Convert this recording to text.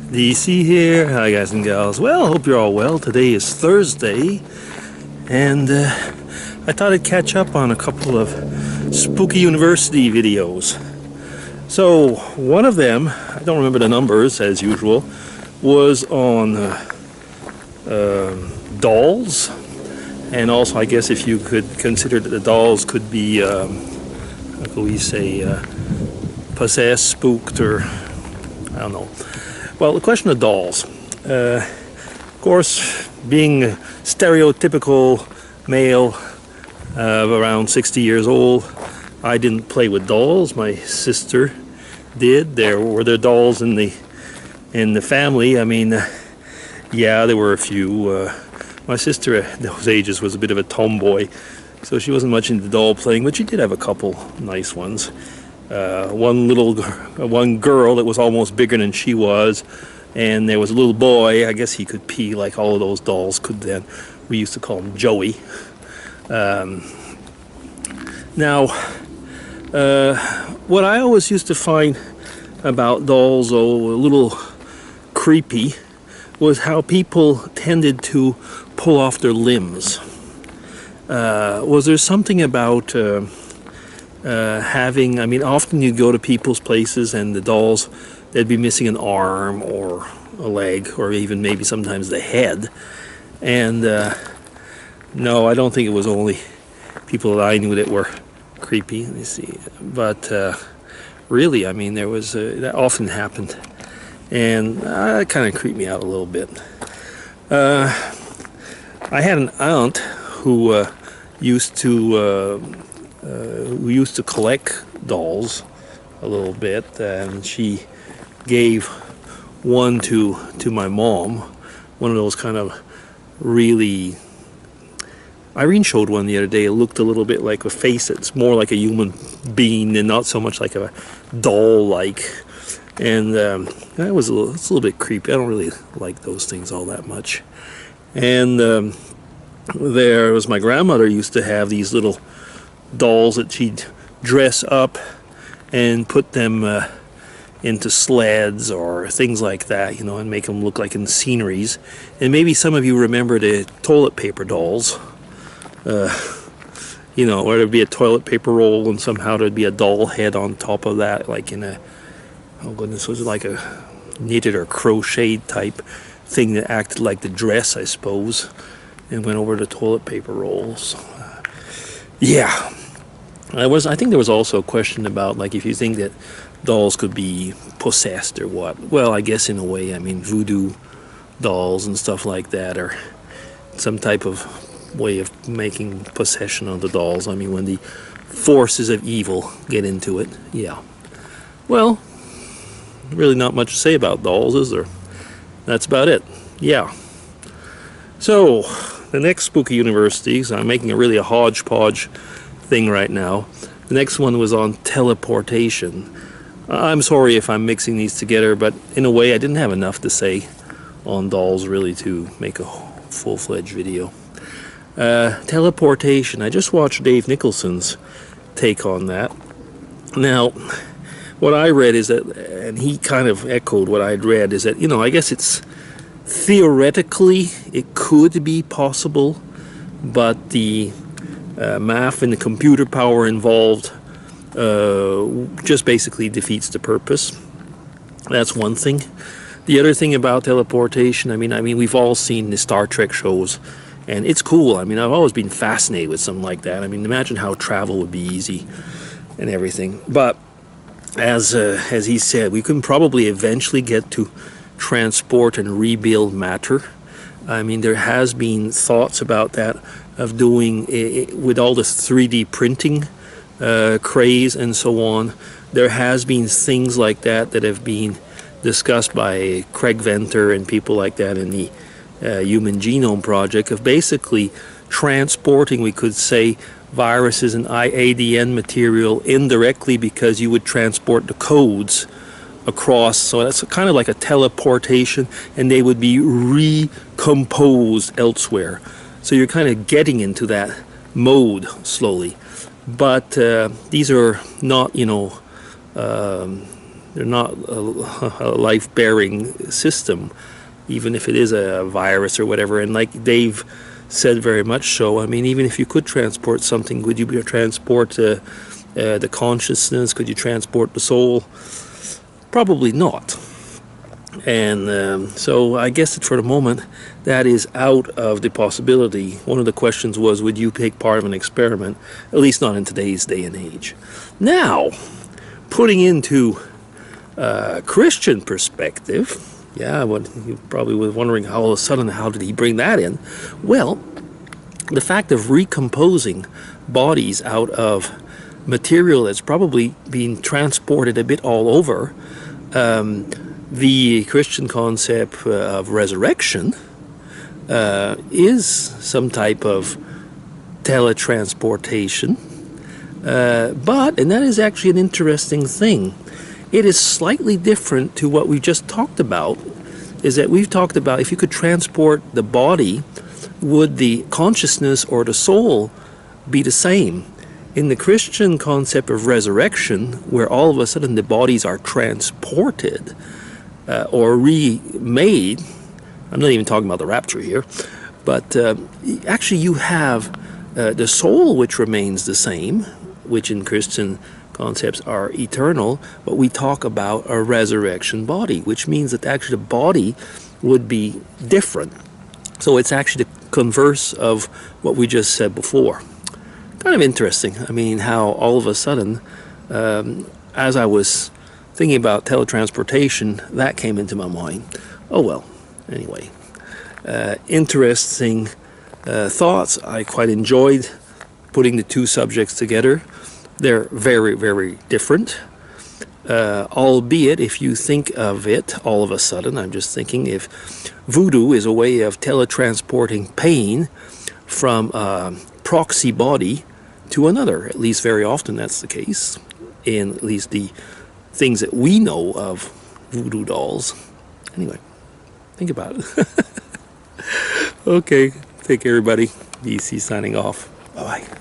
DC here. Hi guys and gals. Well, hope you're all well. Today is Thursday, and I thought I'd catch up on a couple of SpookyUniversity videos. So one of them, I don't remember the numbers as usual, was on dolls, and also I guess if you could consider that the dolls could be, how can we say, possessed, spooked, or I don't know. Well, the question of dolls. Of course, being a stereotypical male of around 60 years old, I didn't play with dolls. My sister did. There were dolls in the family. I mean, yeah, there were a few. My sister at those ages was a bit of a tomboy, so she wasn't much into doll playing, but she did have a couple nice ones. One girl that was almost bigger than she was, and there was a little boy. I guess he could pee like all of those dolls could then. We used to call him Joey. Now, what I always used to find about dolls, though a little creepy, was how people tended to pull off their limbs. Was there something about having, I mean, often you'd go to people's places and the dolls, they'd be missing an arm or a leg or even maybe sometimes the head. And no, I don't think it was only people that I knew that were creepy. Let me see. But really, I mean, there was, that often happened. And it kind of creeped me out a little bit. I had an aunt who used to collect dolls a little bit, and she gave one to my mom, one of those kind of really, Irene showed one the other day. It looked a little bit like a face that's more like a human being and not so much like a doll-like, and it's a little bit creepy. I don't really like those things all that much. And there was my grandmother used to have these little dolls that she'd dress up and put them into sleds or things like that, you know, and make them look like in sceneries. And maybe some of you remember the toilet paper dolls, you know, where there'd be a toilet paper roll and somehow there'd be a doll head on top of that, like in a, oh goodness, was it like a knitted or crocheted type thing that acted like the dress, I suppose, and went over the toilet paper rolls. Yeah. I think there was also a question about, like, if you think that dolls could be possessed or what. Well, I guess in a way, I mean, voodoo dolls and stuff like that are some type of way of making possession of the dolls. I mean, when the forces of evil get into it, yeah. Well, really not much to say about dolls, is there? That's about it. Yeah. So, the next SpookyUniversity, so I'm making a hodgepodge thing right now. The next one was on teleportation. I'm sorry if I'm mixing these together, but in a way I didn't have enough to say on dolls really to make a full-fledged video. Teleportation. I just watched Dave Nicholson's take on that. Now, what I read is that, and he kind of echoed what I'd read, is that, you know, I guess it's theoretically it could be possible, but the math and the computer power involved just basically defeats the purpose. That's one thing. The other thing about teleportation, I mean, we've all seen the Star Trek shows, and it's cool. I mean, I've always been fascinated with something like that. I mean, imagine how travel would be easy and everything. But as he said, we can probably eventually get to transport and rebuild matter. I mean, there has been thoughts about that, of doing it with all this 3D printing craze and so on. There has been things like that that have been discussed by Craig Venter and people like that in the Human Genome Project, of basically transporting, we could say, viruses and IADN material indirectly, because you would transport the codes across. So that's kind of like a teleportation, and they would be recomposed elsewhere. So you're kind of getting into that mode slowly. But these are not, you know, They're not a life-bearing system, even if it is a virus or whatever. And like Dave said, very much so. I mean, even if you could transport something, would you transport the consciousness? Could you transport the soul? Probably not. And so I guess that for the moment, that is out of the possibility. One of the questions was, would you take part of an experiment? At least not in today's day and age. Now, putting into Christian perspective, yeah, you probably were wondering all of a sudden, how did he bring that in? Well, the fact of recomposing bodies out of material that's probably being transported a bit all over, the Christian concept of resurrection is some type of teletransportation. And that is actually an interesting thing. It is slightly different to what we just talked about, is that we've talked about if you could transport the body, would the consciousness or the soul be the same? In the Christian concept of resurrection, where all of a sudden the bodies are transported or remade, I'm not even talking about the rapture here, but actually you have the soul, which remains the same, which in Christian concepts are eternal, but we talk about a resurrection body, which means that actually the body would be different. So it's actually the converse of what we just said before. Kind of interesting. I mean, how all of a sudden, as I was thinking about teletransportation, that came into my mind. Oh well, anyway. Interesting thoughts. I quite enjoyed putting the two subjects together. They're very, very different. Albeit, if you think of it all of a sudden, I'm just thinking if voodoo is a way of teletransporting pain from a proxy body to another, at least very often that's the case, in at least the things that we know of voodoo dolls. Anyway, think about it. Okay, take care everybody. BC signing off. Bye-bye.